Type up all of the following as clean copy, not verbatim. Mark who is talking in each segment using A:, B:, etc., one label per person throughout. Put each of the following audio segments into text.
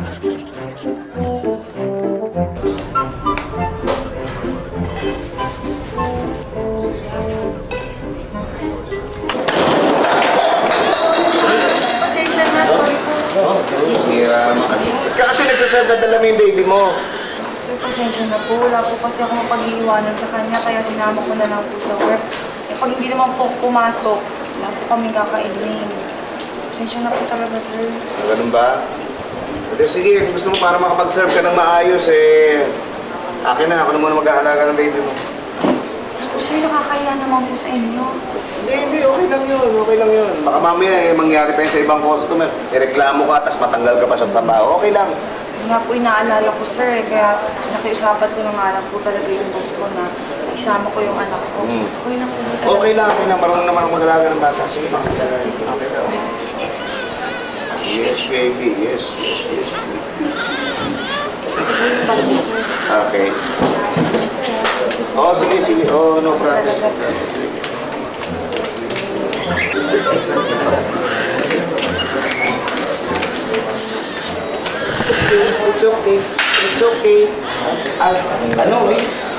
A: Kasi nagsaserve na dala mo yung baby mo.
B: Sir, pasensya na po. Wala po kasi ako mapag-iiwanan sa kanya, kaya sinama ko na lang po sa work. Eh, pag hindi naman po pumasok, wala po kami kakainin. Pasensya na po talaga, sir.
A: Ganun ba? Pero sige, kung gusto mo para makapag-serve ka ng maayos, eh... Akin na, ako na muna mag-aalaga ng baby mo.
B: Ako, sir, nakakaya naman po sa inyo.
A: Hindi, okay lang yun, okay lang yun. Baka mamaya eh, mangyari pa yun sa ibang customer. Ireklamo ka, tapos matanggal ka pa sa trabaho. Okay lang.
B: Hindi nga po inaalala ko, sir, kaya nakiusapan ko na nga lang po talaga yung boss ko na isama ko yung anak ko. Okay lang po.
A: Okay lang. Marunong naman ako mag-alaga ng bata. Sige lang. Okay lang. Yes, baby. Yes. Okay. Oh, sige. Oh, no problem. It's okay. Ano, miss?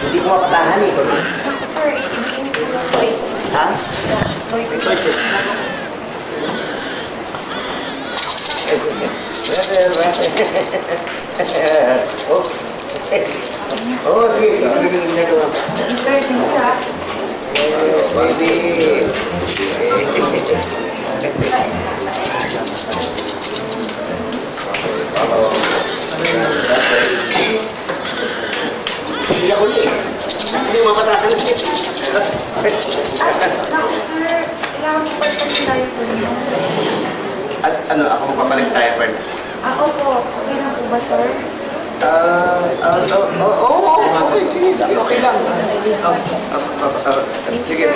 A: Hindi ko mapatahan eh.
B: Sir, ibigin ko lang. Wait.
A: Ha?
B: Wait.
A: Oh, sige. Ginagawa.
B: Sir, thank you, ha?
A: Baby. Hindi ako ulit. Hindi mo mapatahan.
B: Sir, kailangan po pa tayo po niyo.
A: At ano, ako magpapalit tayo, friend?
B: Opo. Okay na po ba, sir?
A: Okay, sige, okay lang. Sige.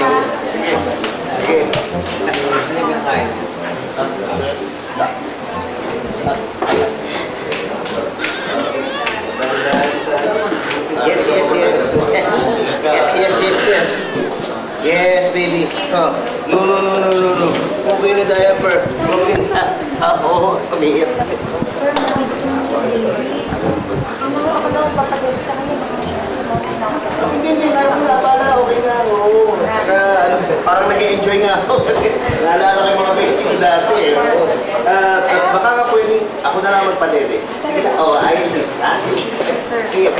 A: Yes, baby. Oh, no. Okay na diaper. Okay na. Oo, pamihip.
B: Sir, nandito na po, baby. Ako na papagod sa kanya.
A: Hindi. Okay na. Oo. Tsaka, parang nag-enjoy nga ako kasi naalala ko yung mga baby ko dati eh. Baka nga pwedeng ako na lang magpadede. Sige, I insist. Sige.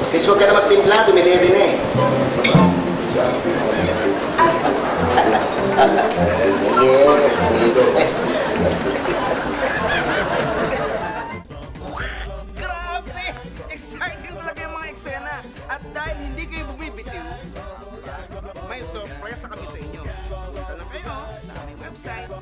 A: Please, huwag ka na magtimpla, dumidede na eh.
C: Grabe! Exciting talaga yung mga eksena. At dahil hindi kayo bumibitiw, may sorpresa kami sa inyo. Punta lang kayo sa aming website.